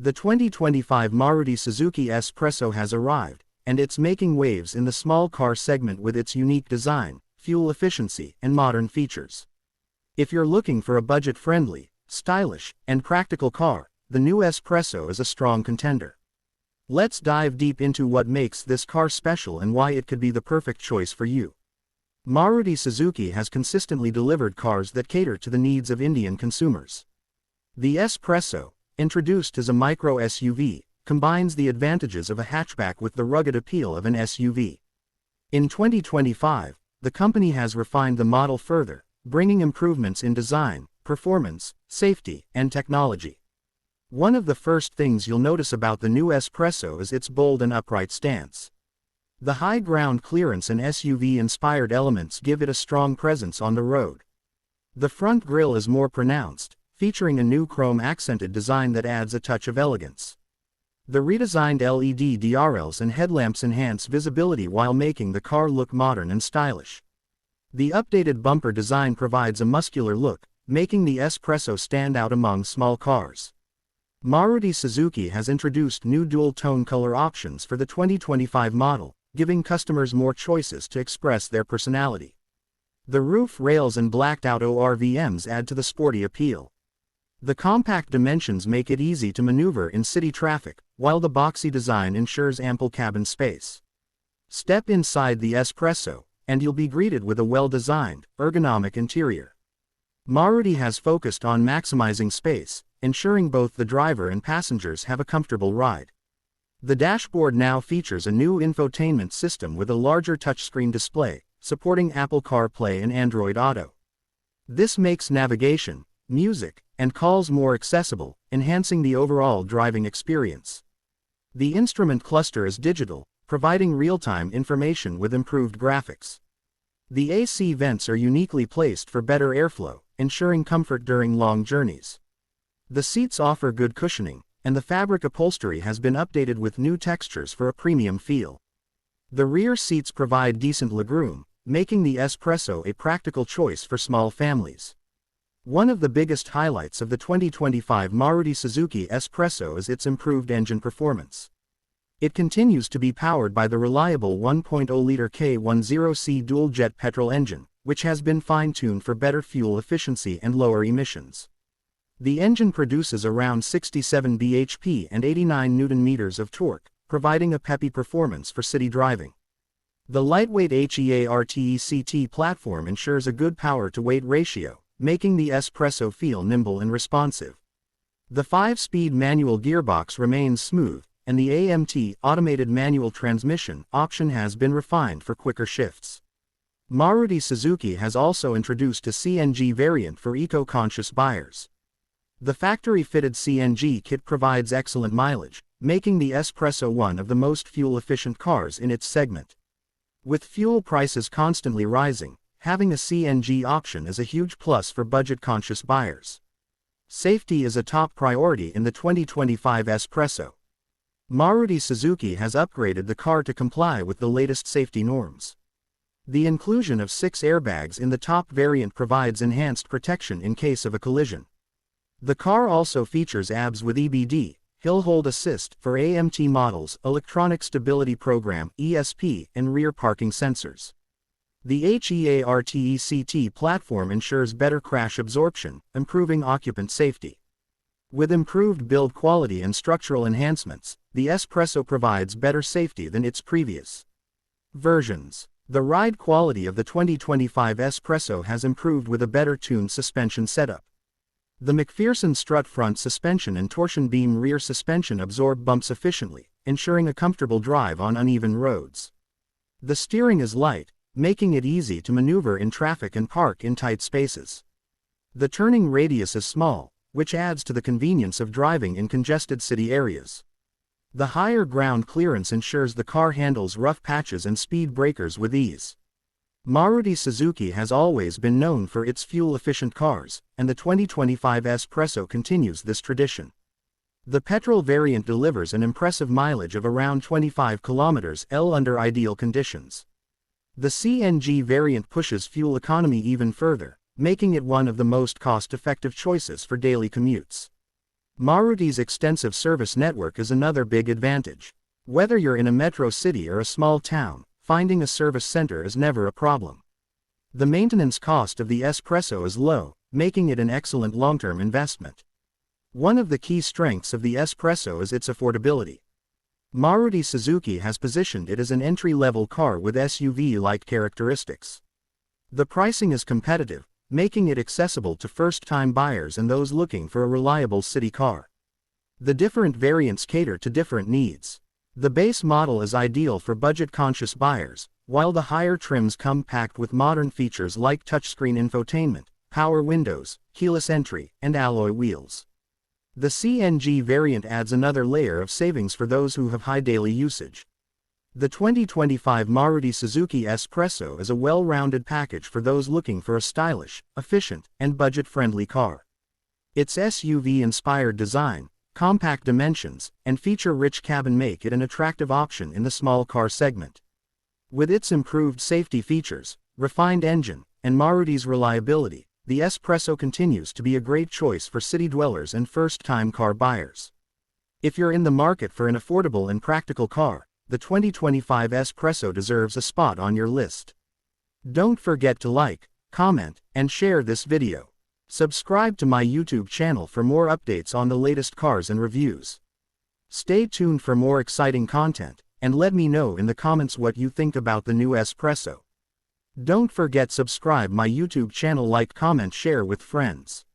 The 2025 Maruti Suzuki S-Presso has arrived, and it's making waves in the small car segment with its unique design, fuel efficiency, and modern features. If you're looking for a budget-friendly, stylish, and practical car, the new S-Presso is a strong contender. Let's dive deep into what makes this car special and why it could be the perfect choice for you. Maruti Suzuki has consistently delivered cars that cater to the needs of Indian consumers. The S-Presso, introduced as a micro SUV, combines the advantages of a hatchback with the rugged appeal of an SUV. In 2025, the company has refined the model further, bringing improvements in design, performance, safety, and technology. One of the first things you'll notice about the new S-Presso is its bold and upright stance. The high ground clearance and SUV-inspired elements give it a strong presence on the road. The front grille is more pronounced, featuring a new chrome-accented design that adds a touch of elegance. The redesigned LED DRLs and headlamps enhance visibility while making the car look modern and stylish. The updated bumper design provides a muscular look, making the S-Presso stand out among small cars. Maruti Suzuki has introduced new dual-tone color options for the 2025 model, giving customers more choices to express their personality. The roof rails and blacked-out ORVMs add to the sporty appeal. The compact dimensions make it easy to maneuver in city traffic, while the boxy design ensures ample cabin space. Step inside the S-Presso, and you'll be greeted with a well-designed, ergonomic interior. Maruti has focused on maximizing space, ensuring both the driver and passengers have a comfortable ride. The dashboard now features a new infotainment system with a larger touchscreen display, supporting Apple CarPlay and Android Auto. This makes navigation, music, and calls more accessible, enhancing the overall driving experience. The instrument cluster is digital, providing real-time information with improved graphics. The AC vents are uniquely placed for better airflow, ensuring comfort during long journeys. The seats offer good cushioning, and the fabric upholstery has been updated with new textures for a premium feel. The rear seats provide decent legroom, making the S-Presso a practical choice for small families. One of the biggest highlights of the 2025 Maruti Suzuki S-Presso is its improved engine performance. It continues to be powered by the reliable 1.0-liter K10C dual-jet petrol engine, which has been fine-tuned for better fuel efficiency and lower emissions. The engine produces around 67 bhp and 89 Nm of torque, providing a peppy performance for city driving. The lightweight HEARTECT platform ensures a good power-to-weight ratio, making the S-Presso feel nimble and responsive. The 5-speed manual gearbox remains smooth, and the AMT automated manual transmission option has been refined for quicker shifts. Maruti Suzuki has also introduced a CNG variant for eco-conscious buyers. The factory-fitted CNG kit provides excellent mileage, making the S-Presso one of the most fuel-efficient cars in its segment. With fuel prices constantly rising, having a CNG option is a huge plus for budget-conscious buyers. Safety is a top priority in the 2025 S-Presso. Maruti Suzuki has upgraded the car to comply with the latest safety norms. The inclusion of 6 airbags in the top variant provides enhanced protection in case of a collision. The car also features ABS with EBD, Hill Hold Assist for AMT models, Electronic Stability Program (ESP), and rear parking sensors. The HEARTECT platform ensures better crash absorption, improving occupant safety. With improved build quality and structural enhancements, the S-Presso provides better safety than its previous versions. The ride quality of the 2025 S-Presso has improved with a better tuned suspension setup. The McPherson strut front suspension and torsion beam rear suspension absorb bumps efficiently, ensuring a comfortable drive on uneven roads. The steering is light, making it easy to maneuver in traffic and park in tight spaces. The turning radius is small, which adds to the convenience of driving in congested city areas. The higher ground clearance ensures the car handles rough patches and speed breakers with ease. Maruti Suzuki has always been known for its fuel-efficient cars, and the 2025 S-Presso continues this tradition. The petrol variant delivers an impressive mileage of around 25 km/h under ideal conditions. The CNG variant pushes fuel economy even further, making it one of the most cost-effective choices for daily commutes. Maruti's extensive service network is another big advantage. Whether you're in a metro city or a small town, finding a service center is never a problem. The maintenance cost of the S-Presso is low, making it an excellent long-term investment. One of the key strengths of the S-Presso is its affordability. Maruti Suzuki has positioned it as an entry-level car with SUV-like characteristics. The pricing is competitive, making it accessible to first-time buyers and those looking for a reliable city car. The different variants cater to different needs. The base model is ideal for budget-conscious buyers, while the higher trims come packed with modern features like touchscreen infotainment, power windows, keyless entry, and alloy wheels. The CNG variant adds another layer of savings for those who have high daily usage. The 2025 Maruti Suzuki S-Presso is a well-rounded package for those looking for a stylish, efficient, and budget-friendly car. Its SUV-inspired design, compact dimensions, and feature-rich cabin make it an attractive option in the small car segment. With its improved safety features, refined engine, and Maruti's reliability, the S-Presso continues to be a great choice for city dwellers and first-time car buyers. If you're in the market for an affordable and practical car, the 2025 S-Presso deserves a spot on your list. Don't forget to like, comment, and share this video. Subscribe to my YouTube channel for more updates on the latest cars and reviews. Stay tuned for more exciting content, and let me know in the comments what you think about the new S-Presso. Don't forget subscribe my YouTube channel, like, comment, share with friends.